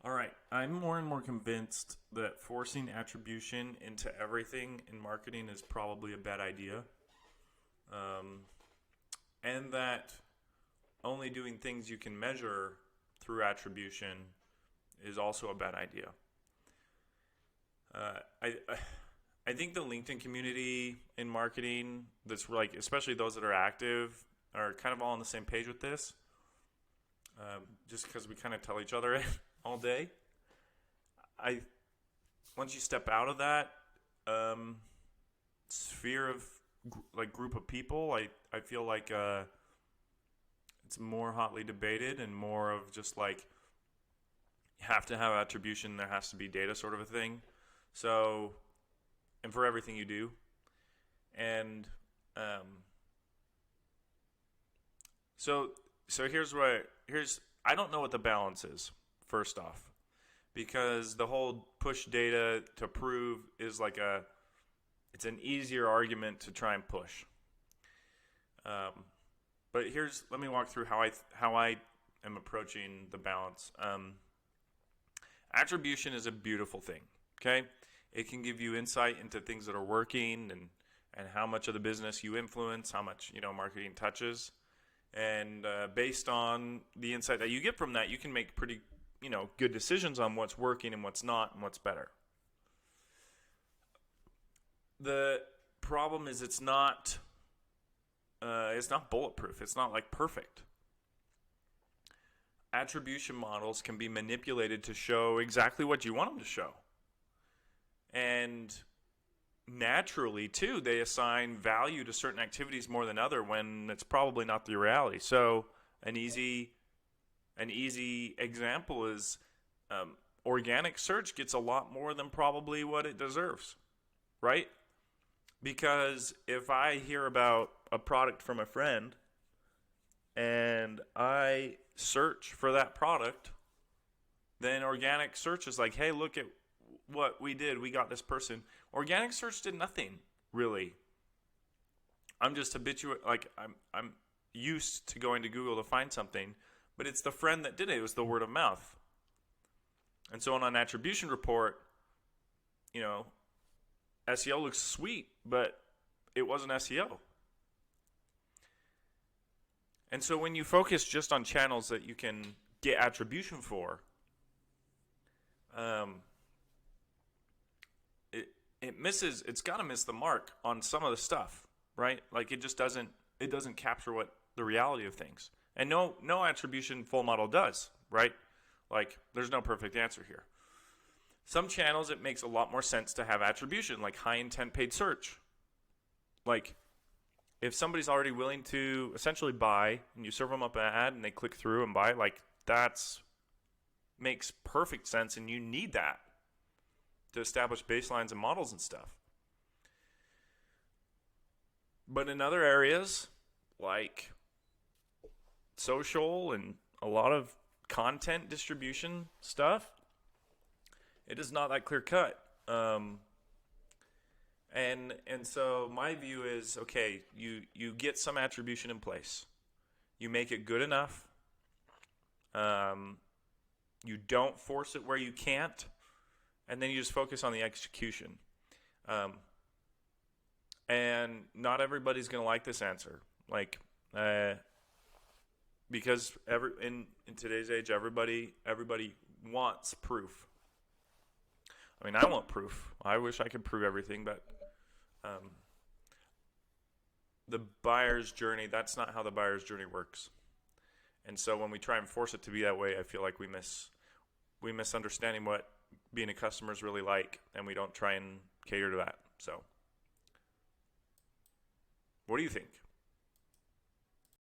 All right, I'm more and more convinced that forcing attribution into everything in marketing is probably a bad idea, um, and that only doing things you can measure through attribution is also a bad idea. I think the LinkedIn community in marketing, that's like, especially those that are active, are kind of all on the same page with this. Just because we kind of tell each other it all day. I Once you step out of that um, sphere of like group of people, I feel like it's more hotly debated and more of just like you have to have attribution, there has to be data sort of a thing. So, and for everything you do, and um, so here's I don't know what the balance is. First off, because the whole push data to prove is like it's an easier argument to try and push. But let me walk through how I am approaching the balance. Attribution is a beautiful thing. Okay, it can give you insight into things that are working and how much of the business you influence, how much marketing touches, and based on the insight that you get from that, you can make pretty good decisions on what's working and what's not and what's better. The problem is it's not bulletproof. It's not like perfect. Attribution models can be manipulated to show exactly what you want them to show. And naturally, too, they assign value to certain activities more than other when it's probably not the reality. So an easy example is organic search gets a lot more than probably what it deserves, right? Because if I hear about a product from a friend and I search for that product, then organic search is like, hey, look at what we did. We got this person. Organic search did nothing, really. I'm just habituate, like I'm used to going to Google to find something, but it's the friend that did it. It was the word of mouth. And so on an attribution report, SEO looks sweet, but it wasn't SEO. And so when you focus just on channels that you can get attribution for, it's got to miss the mark on some of the stuff, right? Like it doesn't capture what the reality of things. And no attribution full model does, right? Like there's no perfect answer here. Some channels it makes a lot more sense to have attribution, like high intent paid search. Like if somebody's already willing to essentially buy and you serve them up an ad and they click through and buy, like that's makes perfect sense, and you need that to establish baselines and models and stuff. But in other areas like social and a lot of content distribution stuff, it is not that clear cut. And so my view is, okay, you get some attribution in place. You make it good enough. You don't force it where you can't. And then you just focus on the execution. And not everybody's going to like this answer. Like, because in today's age, everybody wants proof. I mean, I want proof. I wish I could prove everything, but the buyer's journey, that's not how the buyer's journey works. And so when we try and force it to be that way, I feel like we misunderstanding what being a customer is really like, and we don't try and cater to that. So what do you think?